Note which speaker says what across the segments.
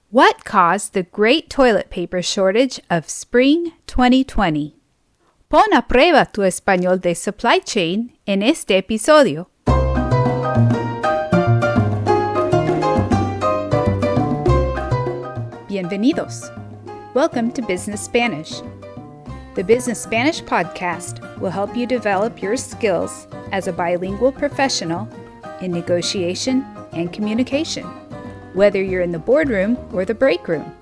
Speaker 1: What caused the great toilet paper shortage of spring 2020? Pon a prueba tu español de supply chain en este episodio. Bienvenidos. Welcome to Business Spanish. The Business Spanish Podcast will help you develop your skills as a bilingual professional in negotiation and communication, whether you're in the boardroom or the break room.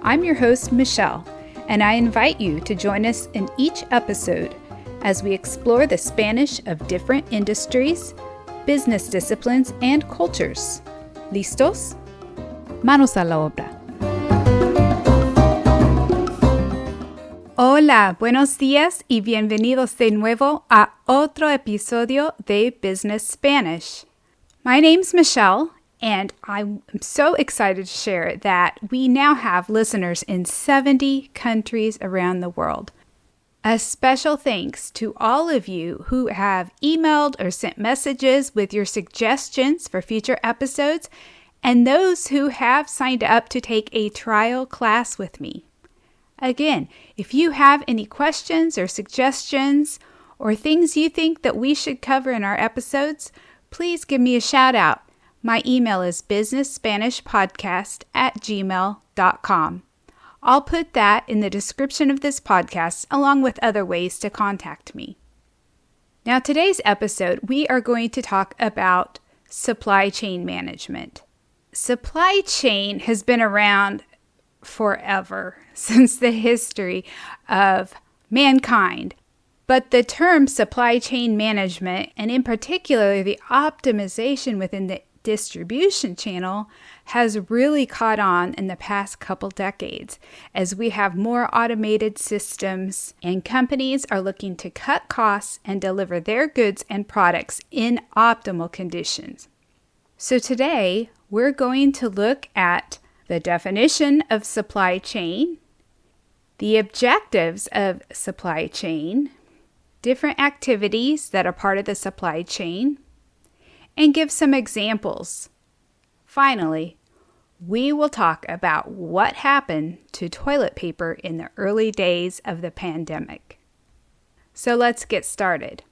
Speaker 1: I'm your host, Michelle, and I invite you to join us in each episode as we explore the Spanish of different industries, business disciplines, and cultures. ¿Listos? Manos a la obra. Hola, buenos días y bienvenidos de nuevo a otro episodio de Business Spanish. My name's Michelle, and I'm so excited to share that we now have listeners in 70 countries around the world. A special thanks to all of you who have emailed or sent messages with your suggestions for future episodes, and those who have signed up to take a trial class with me. Again, if you have any questions or suggestions or things you think that we should cover in our episodes, please give me a shout out. My email is BusinessSpanishPodcast@gmail.com. I'll put that in the description of this podcast along with other ways to contact me. Now, today's episode, we are going to talk about supply chain management. Supply chain has been around forever, since the history of mankind. But the term supply chain management, and in particular the optimization within the distribution channel, has really caught on in the past couple decades as we have more automated systems and companies are looking to cut costs and deliver their goods and products in optimal conditions. So today, we're going to look at the definition of supply chain, the objectives of supply chain, different activities that are part of the supply chain, and give some examples. Finally, we will talk about what happened to toilet paper in the early days of the pandemic. So let's get started.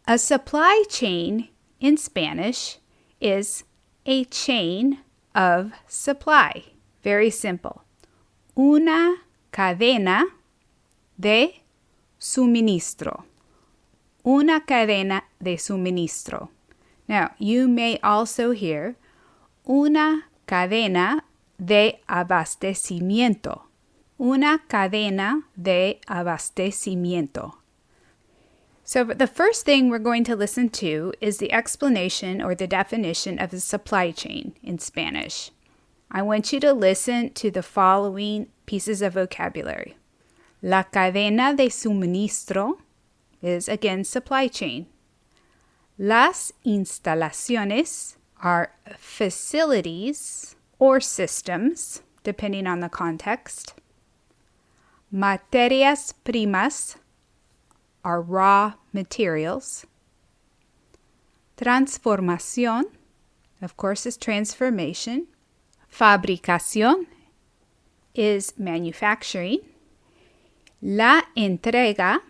Speaker 1: A supply chain in Spanish is a chain of supply. Very simple. Una cadena de suministro. Una cadena de suministro. Now, you may also hear una cadena de abastecimiento. Una cadena de abastecimiento. So the first thing we're going to listen to is the explanation or the definition of the supply chain in Spanish. I want you to listen to the following pieces of vocabulary. La cadena de suministro is, again, supply chain. Las instalaciones are facilities or systems, depending on the context. Materias primas are raw materials. Transformación, of course, is transformation. Fabricación is manufacturing. La entrega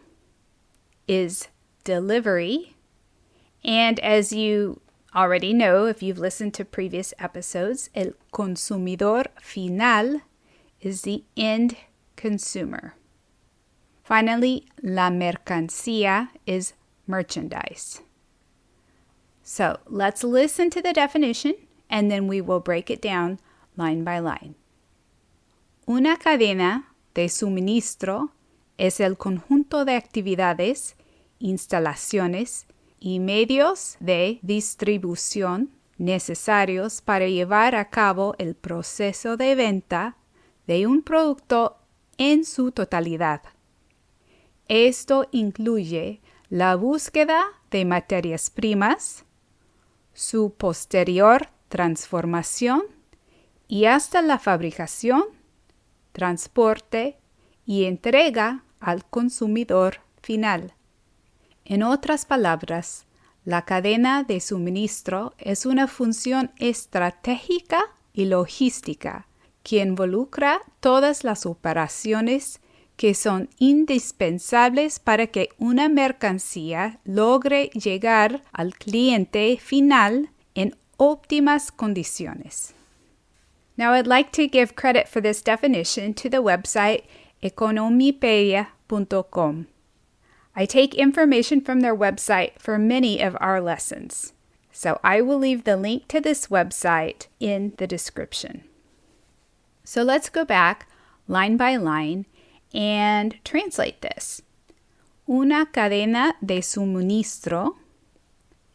Speaker 1: is delivery. And as you already know, if you've listened to previous episodes, el consumidor final is the end consumer. Finally, la mercancía is merchandise. So let's listen to the definition and then we will break it down line by line. Una cadena de suministro es el conjunto de actividades, instalaciones y medios de distribución necesarios para llevar a cabo el proceso de venta de un producto en su totalidad. Esto incluye la búsqueda de materias primas, su posterior transformación y hasta la fabricación, transporte y entrega al consumidor final. En otras palabras, la cadena de suministro es una función estratégica y logística que involucra todas las operaciones que son indispensables para que una mercancía logre llegar al cliente final en óptimas condiciones. Now, I'd like to give credit for this definition to the website economipedia.com. I take information from their website for many of our lessons, so I will leave the link to this website in the description. So let's go back line by line and translate this. Una cadena de suministro,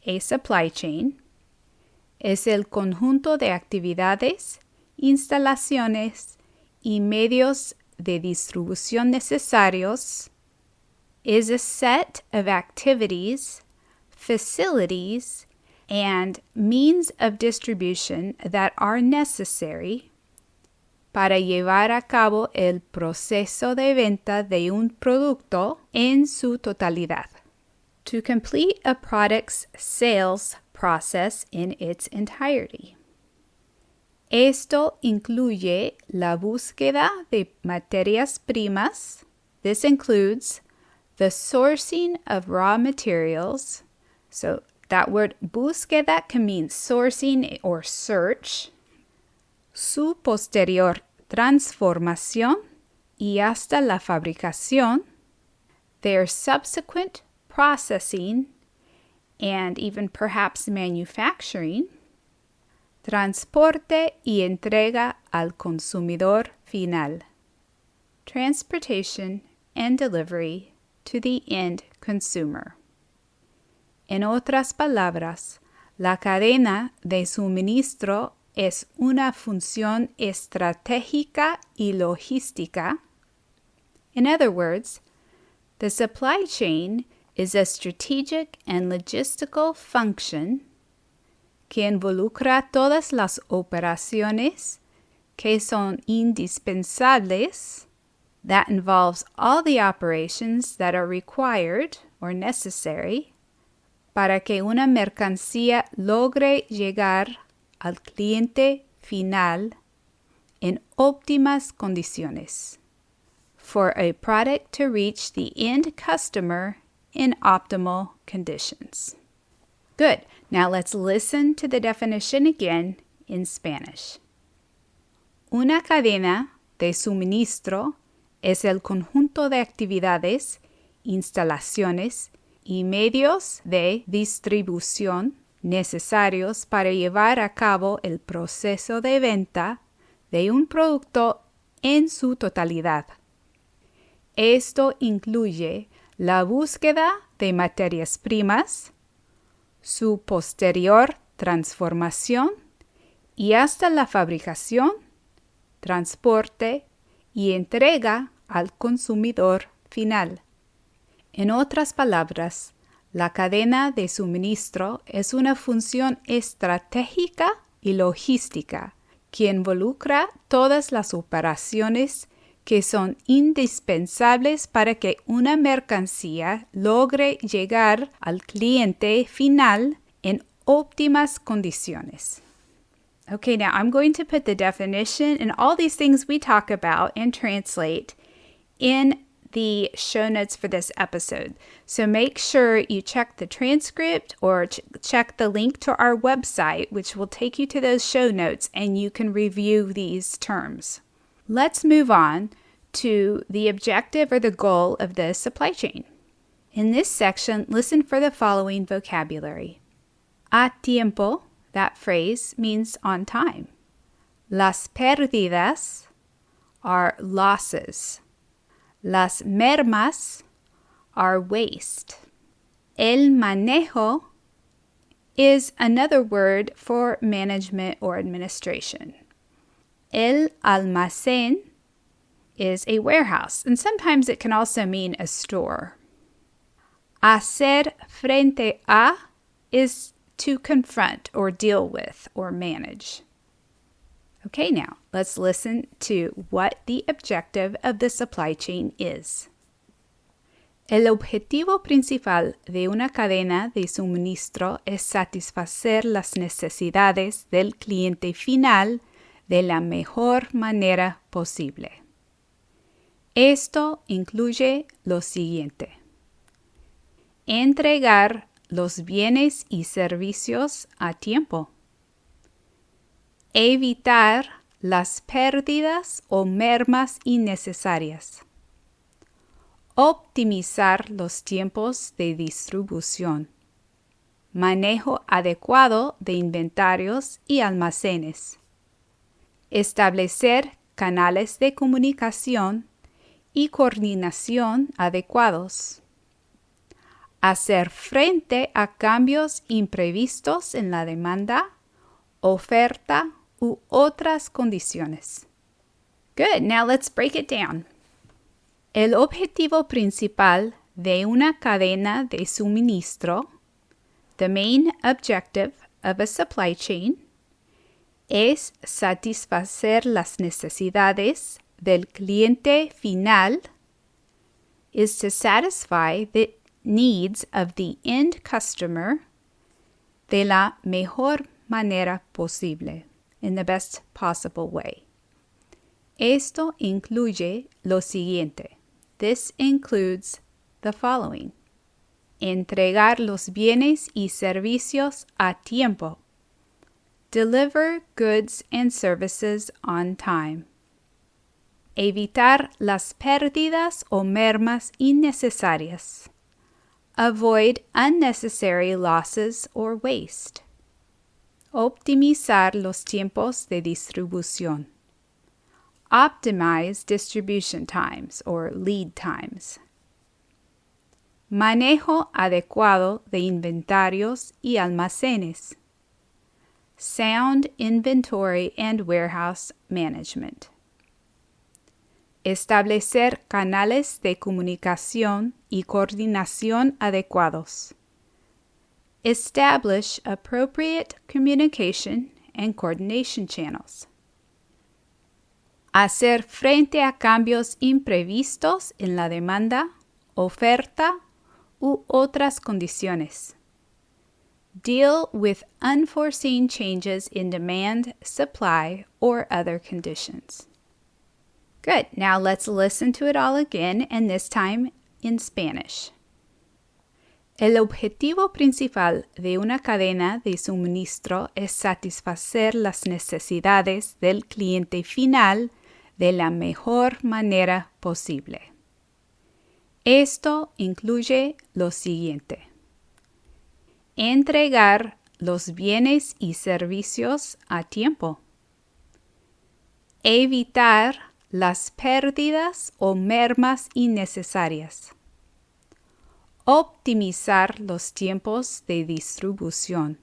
Speaker 1: a supply chain, es el conjunto de actividades, instalaciones y medios de distribución necesarios, is a set of activities, facilities, and means of distribution that are necessary para llevar a cabo el proceso de venta de un producto en su totalidad. To complete a product's sales process in its entirety. Esto incluye la búsqueda de materias primas. This includes the sourcing of raw materials. So that word búsqueda can mean sourcing or search. Su posterior transformación y hasta la fabricación. Their subsequent processing and even perhaps manufacturing. Transporte y entrega al consumidor final. Transportation and delivery to the end consumer. En otras palabras, la cadena de suministro es una función estratégica y logística. In other words, the supply chain is a strategic and logistical function que involucra todas las operaciones que son indispensables, that involves all the operations that are required or necessary para que una mercancía logre llegar al cliente final en óptimas condiciones. For a product to reach the end customer in optimal conditions. Good. Now let's listen to the definition again in Spanish. Una cadena de suministro es el conjunto de actividades, instalaciones y medios de distribución necesarios para llevar a cabo el proceso de venta de un producto en su totalidad. Esto incluye la búsqueda de materias primas, su posterior transformación y hasta la fabricación, transporte y entrega al consumidor final. En otras palabras, la cadena de suministro es una función estratégica y logística que involucra todas las operaciones que son indispensables para que una mercancía logre llegar al cliente final en óptimas condiciones. Okay, now I'm going to put the definition and all these things we talk about and translate in the show notes for this episode. So make sure you check the transcript or check the link to our website, which will take you to those show notes and you can review these terms. Let's move on to the objective or the goal of the supply chain. In this section, listen for the following vocabulary. A tiempo, that phrase means on time. Las pérdidas are losses. Las mermas are waste. El manejo is another word for management or administration. El almacén is a warehouse, and sometimes it can also mean a store. Hacer frente a is to confront or deal with or manage. Okay, now let's listen to what the objective of the supply chain is. El objetivo principal de una cadena de suministro es satisfacer las necesidades del cliente final de la mejor manera posible. Esto incluye lo siguiente: entregar los bienes y servicios a tiempo, evitar las pérdidas o mermas innecesarias, optimizar los tiempos de distribución, manejo adecuado de inventarios y almacenes, establecer canales de comunicación y coordinación adecuados, hacer frente a cambios imprevistos en la demanda, oferta u otras condiciones. Good, now let's break it down. El objetivo principal de una cadena de suministro, the main objective of a supply chain, es satisfacer las necesidades del cliente final, is to satisfy the needs of the end customer de la mejor manera posible, in the best possible way. Esto incluye lo siguiente. This includes the following: entregar los bienes y servicios a tiempo, deliver goods and services on time, evitar las pérdidas o mermas innecesarias, avoid unnecessary losses or waste, optimizar los tiempos de distribución, optimize distribution times or lead times, manejo adecuado de inventarios y almacenes, sound inventory and warehouse management, establecer canales de comunicación y coordinación adecuados, establish appropriate communication and coordination channels, hacer frente a cambios imprevistos en la demanda, oferta u otras condiciones, deal with unforeseen changes in demand, supply, or other conditions. Good. Now let's listen to it all again, and this time in Spanish. El objetivo principal de una cadena de suministro es satisfacer las necesidades del cliente final de la mejor manera posible. Esto incluye lo siguiente: entregar los bienes y servicios a tiempo, evitar las pérdidas o mermas innecesarias, optimizar los tiempos de distribución,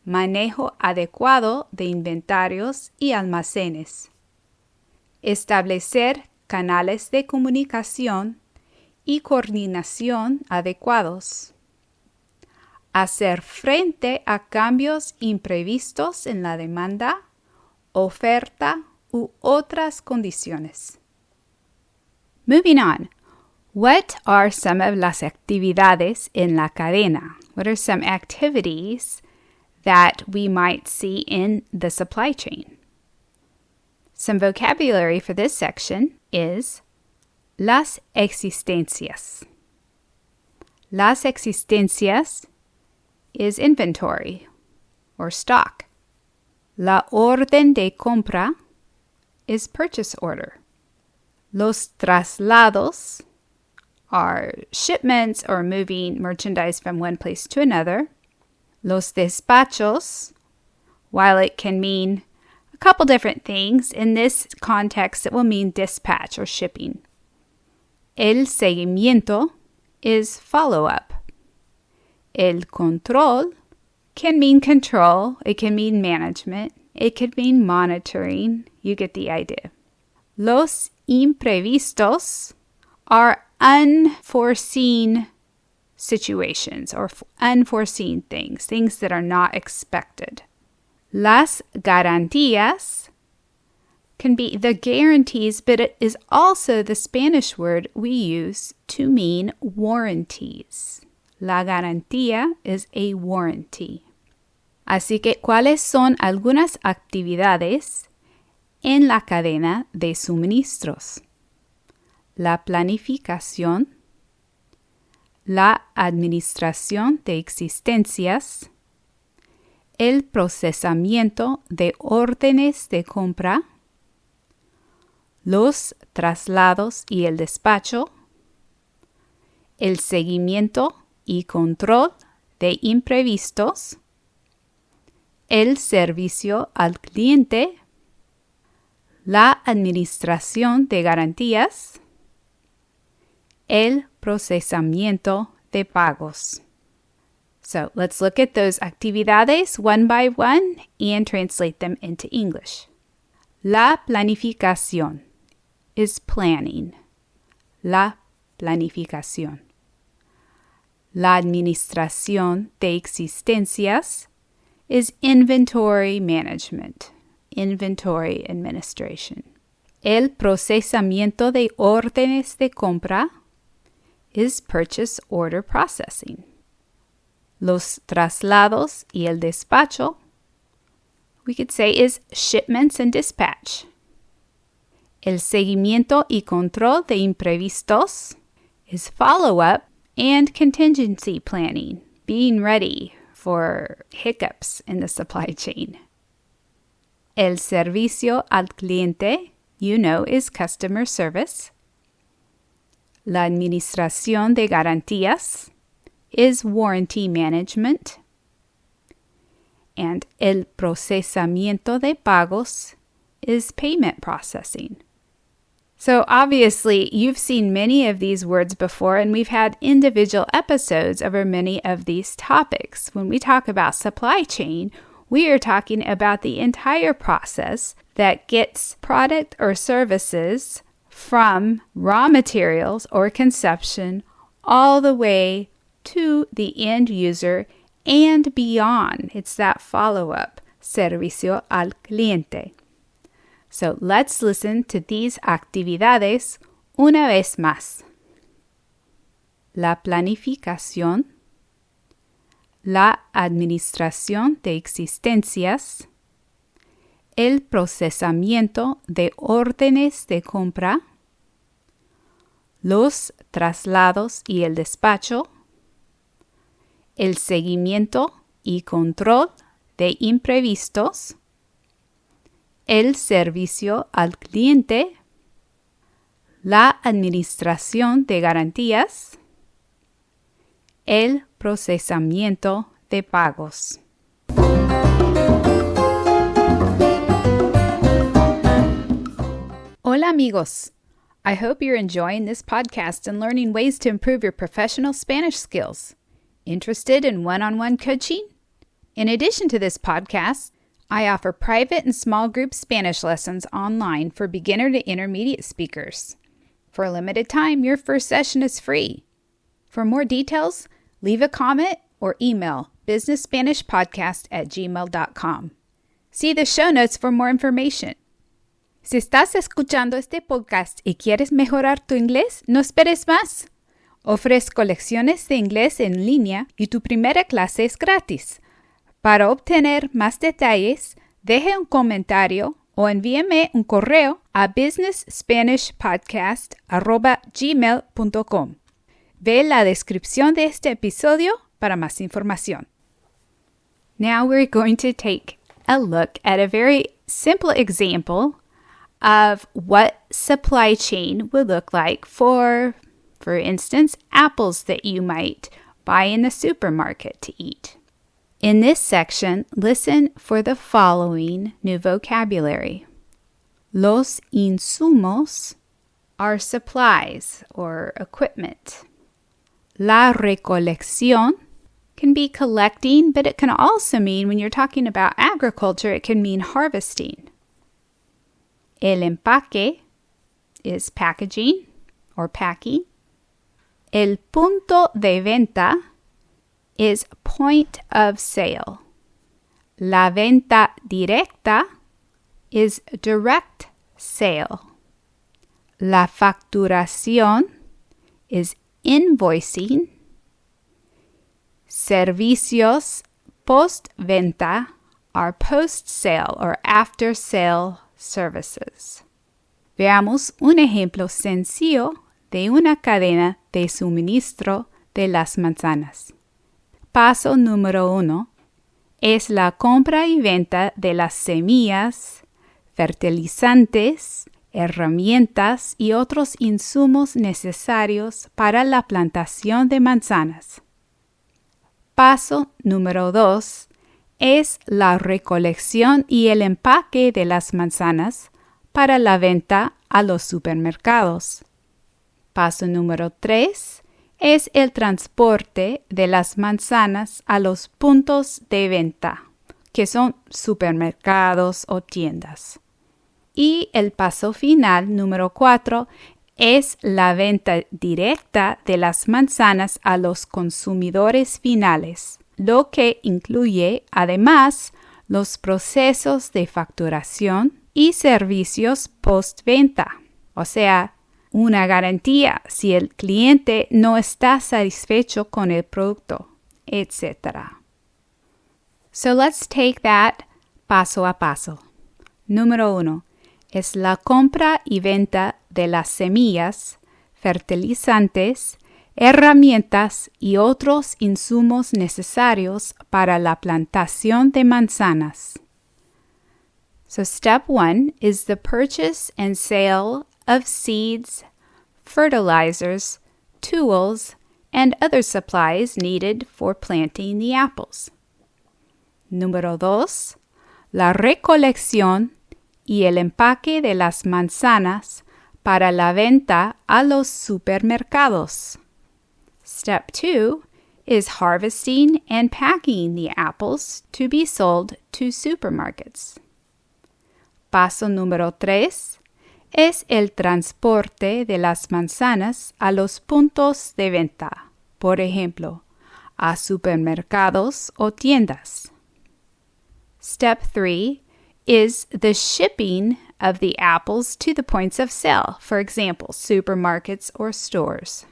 Speaker 1: manejo adecuado de inventarios y almacenes, establecer canales de comunicación y coordinación adecuados, hacer frente a cambios imprevistos en la demanda, oferta u otras condiciones. Moving on. What are some of las actividades en la cadena? What are some activities that we might see in the supply chain? Some vocabulary for this section is las existencias. Las existencias is inventory or stock. La orden de compra is purchase order. Los traslados are shipments or moving merchandise from one place to another. Los despachos, while it can mean a couple different things, in this context it will mean dispatch or shipping. El seguimiento is follow-up. El control can mean control, it can mean management, it could mean monitoring. You get the idea. Los imprevistos are unforeseen situations or unforeseen things that are not expected. Las garantías can be the guarantees, but it is also the Spanish word we use to mean warranties. La garantía is a warranty. Así que, ¿cuáles son algunas actividades en la cadena de suministros, la planificación, la administración de existencias, el procesamiento de órdenes de compra, los traslados y el despacho, el seguimiento y control de imprevistos, el servicio al cliente, la administración de garantías, el procesamiento de pagos. So let's look at those actividades one by one and translate them into English. La planificación is planning. La planificación. La administración de existencias is inventory management, inventory administration. El procesamiento de órdenes de compra is purchase order processing. Los traslados y el despacho, we could say, is shipments and dispatch. El seguimiento y control de imprevistos is follow-up and contingency planning, being ready for hiccups in the supply chain. El servicio al cliente, is customer service. La administración de garantías is warranty management. And el procesamiento de pagos is payment processing. So obviously, you've seen many of these words before, and we've had individual episodes over many of these topics. When we talk about supply chain, we are talking about the entire process that gets product or services from raw materials or conception all the way to the end user and beyond. It's that follow-up, servicio al cliente. So let's listen to these actividades una vez más. La planificación, la administración de existencias, el procesamiento de órdenes de compra, los traslados y el despacho, el seguimiento y control de imprevistos, el servicio al cliente, la administración de garantías, el procesamiento de pagos. Hola amigos! I hope you're enjoying this podcast and learning ways to improve your professional Spanish skills. Interested in one-on-one coaching? In addition to this podcast, I offer private and small group Spanish lessons online for beginner to intermediate speakers. For a limited time, your first session is free. For more details, leave a comment or email BusinessSpanishPodcast@gmail.com. See the show notes for more information. Si estás escuchando este podcast y quieres mejorar tu inglés, no esperes más. Ofrezco lecciones de inglés en línea y tu primera clase es gratis. Para obtener más detalles, deje un comentario o envíeme un correo a BusinessSpanishPodcast@gmail.com. Ve la descripción de este episodio para más información. Now we're going to take a look at a very simple example of what supply chain would look like for instance, apples that you might buy in the supermarket to eat. In this section, listen for the following new vocabulary. Los insumos are supplies or equipment. La recolección can be collecting, but it can also mean, when you're talking about agriculture, it can mean harvesting. El empaque is packaging or packing. El punto de venta is point of sale. La venta directa is direct sale. La facturación is invoicing. Servicios post-venta are post-sale or after-sale services. Veamos un ejemplo sencillo de una cadena de suministro de las manzanas. Paso número 1 es la compra y venta de las semillas, fertilizantes, herramientas y otros insumos necesarios para la plantación de manzanas. Paso número 2 es la recolección y el empaque de las manzanas para la venta a los supermercados. Paso número 3 es el transporte de las manzanas a los puntos de venta, que son supermercados o tiendas. Y el paso final, número 4, es la venta directa de las manzanas a los consumidores finales, lo que incluye además los procesos de facturación y servicios postventa, o sea, una garantía si el cliente no está satisfecho con el producto, etc. So let's take that paso a paso. Número 1 es la compra y venta de las semillas, fertilizantes, herramientas y otros insumos necesarios para la plantación de manzanas. So step 1 is the purchase and sale of seeds, fertilizers, tools, and other supplies needed for planting the apples. Número 2. La recolección y el empaque de las manzanas para la venta a los supermercados. Step 2 is harvesting and packing the apples to be sold to supermarkets. Paso número 3 es el transporte de las manzanas a los puntos de venta, por ejemplo, a supermercados o tiendas. Step 3 is the shipping of the apples to the points of sale, for example, supermarkets or stores.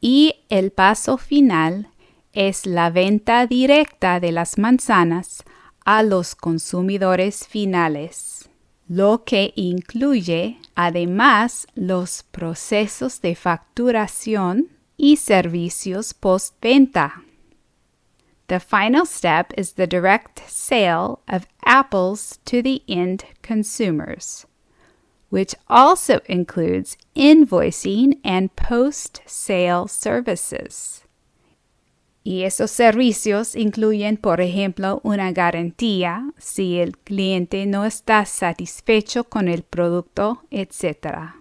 Speaker 1: Y el paso final es la venta directa de las manzanas a los consumidores finales, lo que incluye además los procesos de facturación y servicios postventa. The final step is the direct sale of apples to the end consumers, which also includes invoicing and post-sale services. Y esos servicios incluyen, por ejemplo, una garantía si el cliente no está satisfecho con el producto, etc.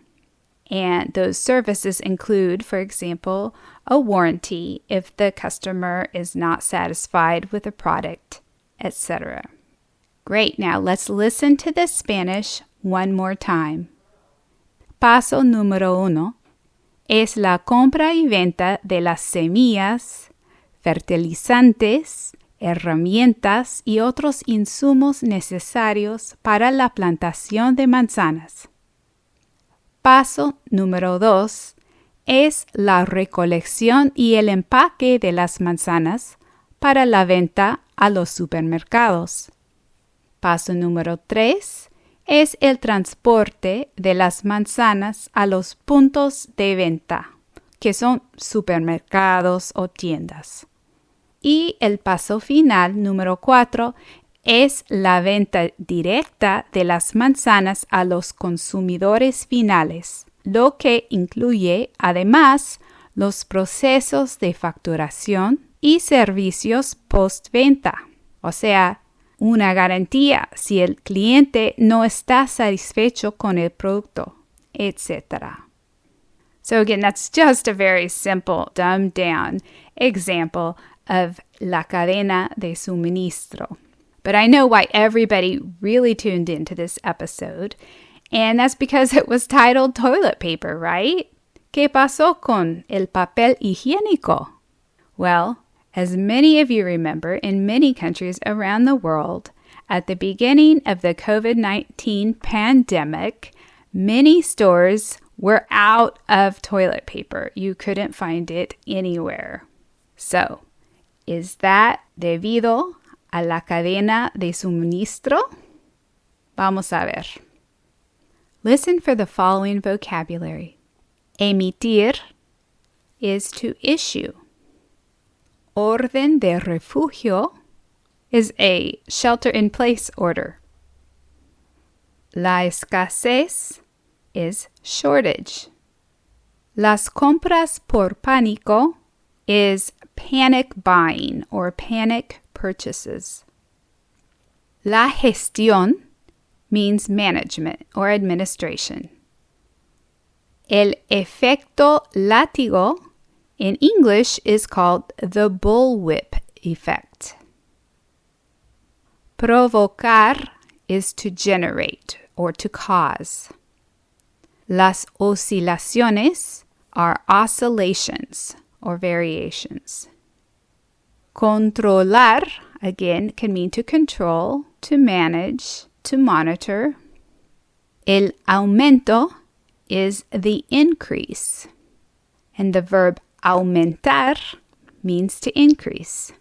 Speaker 1: And those services include, for example, a warranty if the customer is not satisfied with the product, etc. Great, now let's listen to the Spanish one more time. Paso número 1 es la compra y venta de las semillas, fertilizantes, herramientas y otros insumos necesarios para la plantación de manzanas. Paso número 2 es la recolección y el empaque de las manzanas para la venta a los supermercados. Paso número 3 es el transporte de las manzanas a los puntos de venta, que son supermercados o tiendas. Y el paso final, número 4, es la venta directa de las manzanas a los consumidores finales, lo que incluye además los procesos de facturación y servicios postventa, o sea, una garantía si el cliente no está satisfecho con el producto, etc. So again, that's just a very simple, dumbed down example of la cadena de suministro. But I know why everybody really tuned into this episode, and that's because it was titled toilet paper, right? ¿Qué pasó con el papel higiénico? Well, as many of you remember, in many countries around the world, at the beginning of the COVID-19 pandemic, many stores were out of toilet paper. You couldn't find it anywhere. So, is that debido a la cadena de suministro? Vamos a ver. Listen for the following vocabulary. Emitir is to issue. Orden de refugio is a shelter-in-place order. La escasez is shortage. Las compras por pánico is panic buying or panic purchases. La gestión means management or administration. El efecto látigo in English is called the bullwhip effect. Provocar is to generate or to cause. Las oscilaciones are oscillations or variations. Controlar, again, can mean to control, to manage, to monitor. El aumento is the increase. And the verb aumentar means to increase.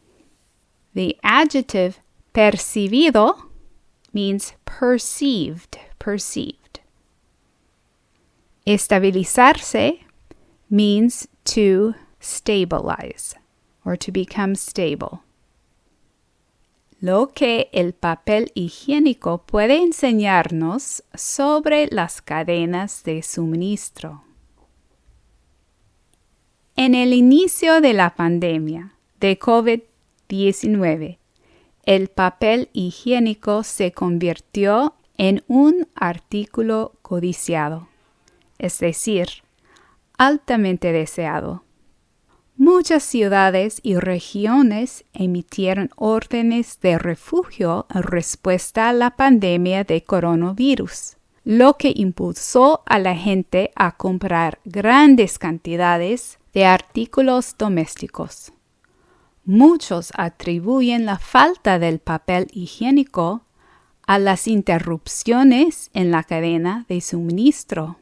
Speaker 1: The adjective percibido means perceived. Estabilizarse means to stabilize or to become stable. Lo que el papel higiénico puede enseñarnos sobre las cadenas de suministro. En el inicio de la pandemia de COVID-19, el papel higiénico se convirtió en un artículo codiciado, es decir, altamente deseado. Muchas ciudades y regiones emitieron órdenes de refugio en respuesta a la pandemia de coronavirus, lo que impulsó a la gente a comprar grandes cantidades de artículos domésticos. Muchos atribuyen la falta del papel higiénico a las interrupciones en la cadena de suministro.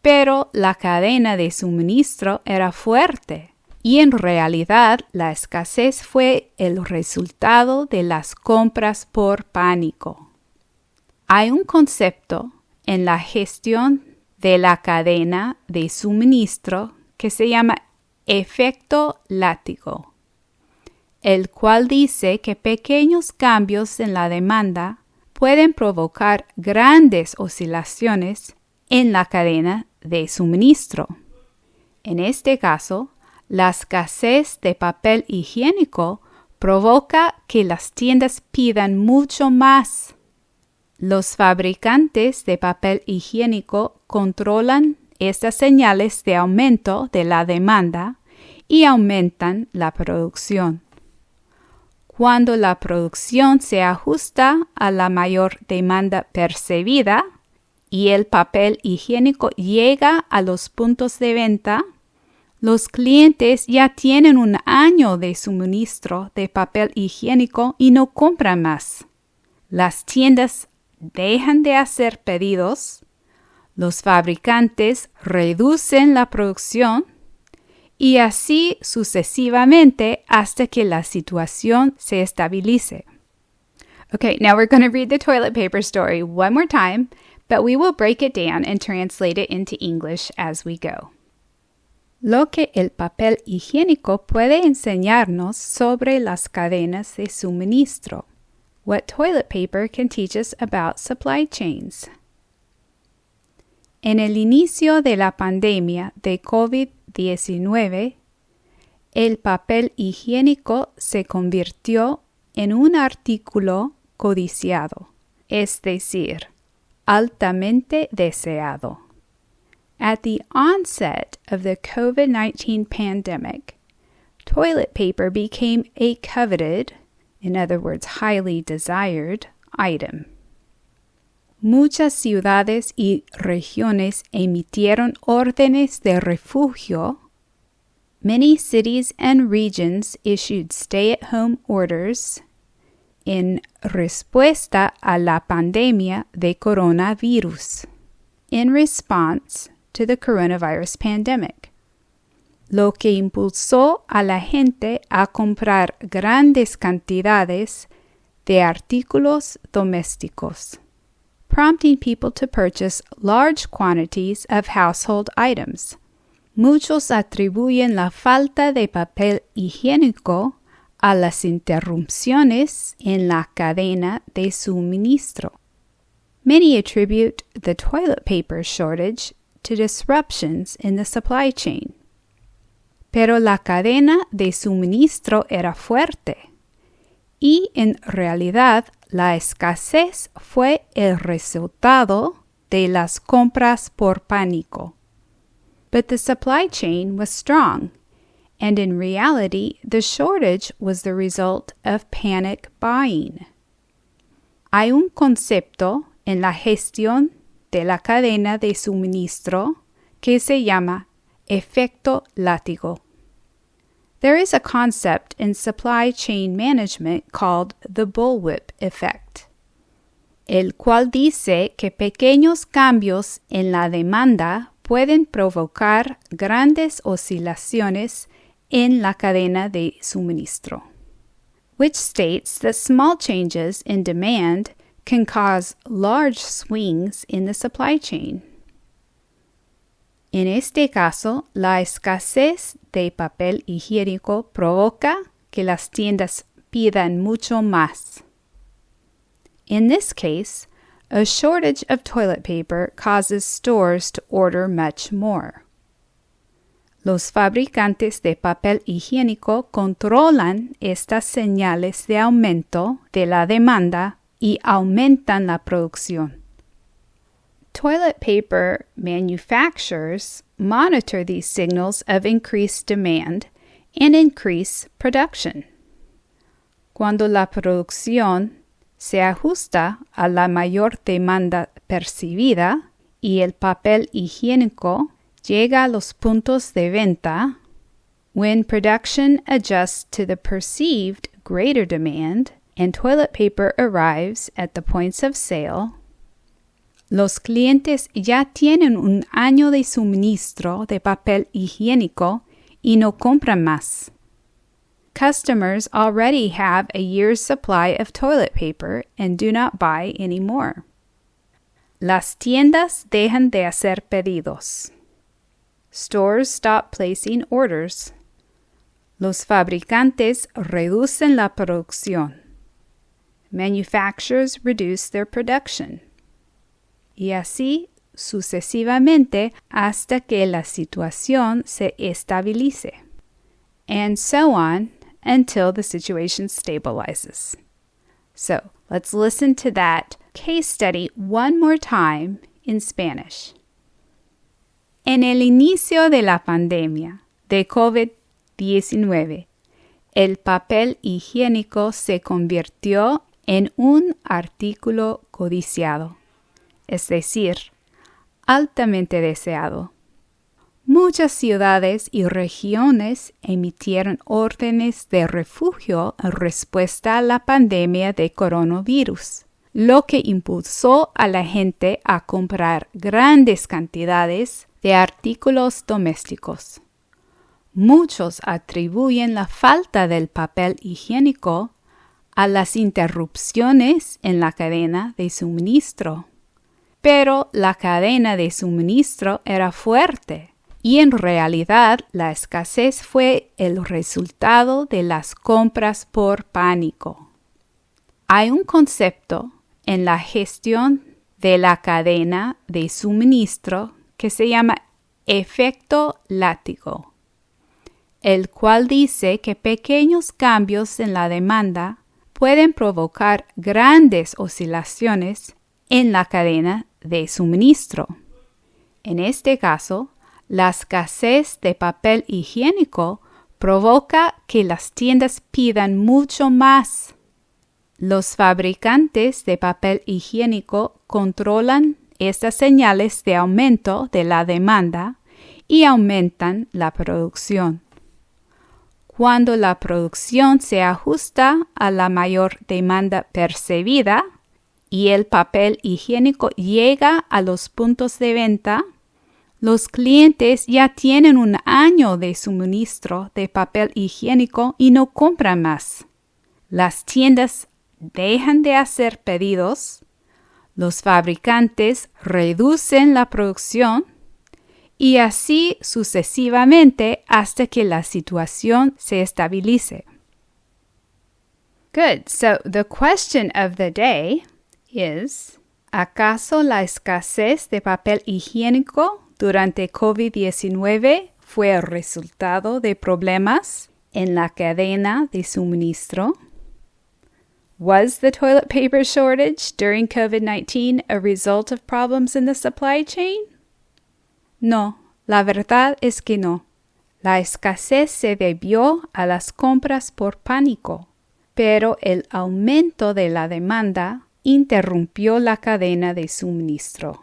Speaker 1: Pero la cadena de suministro era fuerte y en realidad la escasez fue el resultado de las compras por pánico. Hay un concepto en la gestión de la cadena de suministro que se llama efecto látigo, el cual dice que pequeños cambios en la demanda pueden provocar grandes oscilaciones en la cadena de suministro. En este caso, la escasez de papel higiénico provoca que las tiendas pidan mucho más. Los fabricantes de papel higiénico controlan estas señales de aumento de la demanda y aumentan la producción. Cuando la producción se ajusta a la mayor demanda percibida y el papel higiénico llega a los puntos de venta, los clientes ya tienen un año de suministro de papel higiénico y no compran más. Las tiendas dejan de hacer pedidos, los fabricantes reducen la producción y así sucesivamente hasta que la situación se estabilice. Okay, now we're going to read the toilet paper story one more time, but we will break it down and translate it into English as we go. Lo que el papel higiénico puede enseñarnos sobre las cadenas de suministro. What toilet paper can teach us about supply chains. En el inicio de la pandemia de COVID-19, el papel higiénico se convirtió en un artículo codiciado, es decir, altamente deseado. At the onset of the COVID-19 pandemic, toilet paper became a coveted, in other words, highly desired, item. Muchas ciudades y regiones emitieron órdenes de refugio. Many cities and regions issued stay-at-home orders en respuesta a la pandemia de coronavirus, in response to the coronavirus pandemic, lo que impulsó a la gente a comprar grandes cantidades de artículos domésticos. prompting people to purchase large quantities of household items. Muchos atribuyen la falta de papel higiénico a las interrupciones en la cadena de suministro. Many attribute the toilet paper shortage to disruptions in the supply chain. Pero la cadena de suministro era fuerte, y en realidad la escasez fue el resultado de las compras por pánico. But the supply chain was strong, and in reality, the shortage was the result of panic buying. Hay un concepto en la gestión de la cadena de suministro que se llama efecto látigo. There is a concept in supply chain management called the bullwhip effect, el cual dice que pequeños cambios en la demanda pueden provocar grandes oscilaciones en la cadena de suministro, which states that small changes in demand can cause large swings in the supply chain. En este caso, la escasez de papel higiénico provoca que las tiendas pidan mucho más. In this case, a shortage of toilet paper causes stores to order much more. Los fabricantes de papel higiénico controlan estas señales de aumento de la demanda y aumentan la producción. Toilet paper manufacturers monitor these signals of increased demand and increase production. Cuando la producción se ajusta a la mayor demanda percibida y el papel higiénico llega a los puntos de venta, when production adjusts to the perceived greater demand and toilet paper arrives at the points of sale, los clientes ya tienen un año de suministro de papel higiénico y no compran más. Customers already have a year's supply of toilet paper and do not buy any more. Las tiendas dejan de hacer pedidos. Stores stop placing orders. Los fabricantes reducen la producción. Manufacturers reduce their production. Y así sucesivamente hasta que la situación se estabilice. And so on until the situation stabilizes. So, let's listen to that case study one more time in Spanish. En el inicio de la pandemia de COVID-19, el papel higiénico se convirtió en un artículo codiciado, es decir, altamente deseado. Muchas ciudades y regiones emitieron órdenes de refugio en respuesta a la pandemia de coronavirus, lo que impulsó a la gente a comprar grandes cantidades de artículos domésticos. Muchos atribuyen la falta del papel higiénico a las interrupciones en la cadena de suministro. Pero la cadena de suministro era fuerte y en realidad la escasez fue el resultado de las compras por pánico. Hay un concepto en la gestión de la cadena de suministro que se llama efecto látigo, el cual dice que pequeños cambios en la demanda pueden provocar grandes oscilaciones en la cadena de suministro. En este caso, la escasez de papel higiénico provoca que las tiendas pidan mucho más. Los fabricantes de papel higiénico controlan estas señales de aumento de la demanda y aumentan la producción. Cuando la producción se ajusta a la mayor demanda percibida y el papel higiénico llega a los puntos de venta, los clientes ya tienen un año de suministro de papel higiénico y no compran más. Las tiendas dejan de hacer pedidos, Los fabricantes reducen la producción y así sucesivamente hasta que la situación se estabilice. Good. So the question of the day is, ¿acaso la escasez de papel higiénico durante COVID-19 fue el resultado de problemas en la cadena de suministro? Was the toilet paper shortage during COVID-19 a result of problems in the supply chain? No, la verdad es que no. La escasez se debió a las compras por pánico, pero el aumento de la demanda interrumpió la cadena de suministro.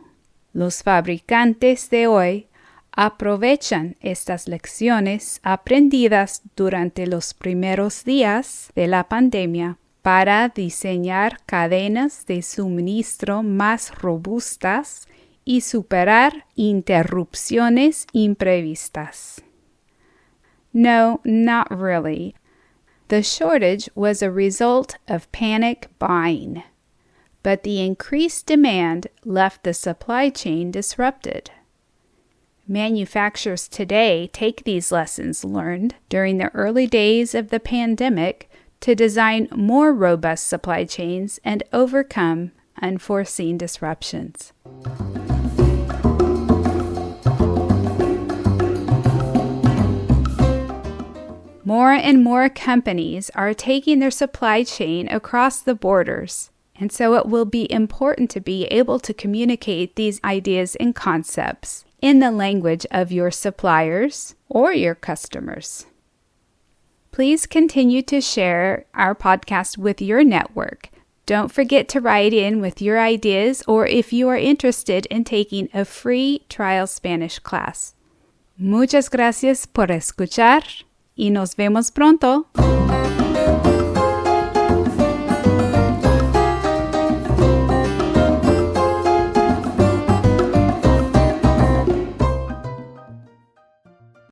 Speaker 1: Los fabricantes de hoy aprovechan estas lecciones aprendidas durante los primeros días de la pandemia para diseñar cadenas de suministro más robustas y superar interrupciones imprevistas. No, not really. The shortage was a result of panic buying, but the increased demand left the supply chain disrupted. Manufacturers today take these lessons learned during the early days of the pandemic to design more robust supply chains and overcome unforeseen disruptions. More and more companies are taking their supply chain across the borders, and so it will be important to be able to communicate these ideas and concepts in the language of your suppliers or your customers. Please continue to share our podcast with your network. Don't forget to write in with your ideas or if you are interested in taking a free trial Spanish class. Muchas gracias por escuchar y nos vemos pronto.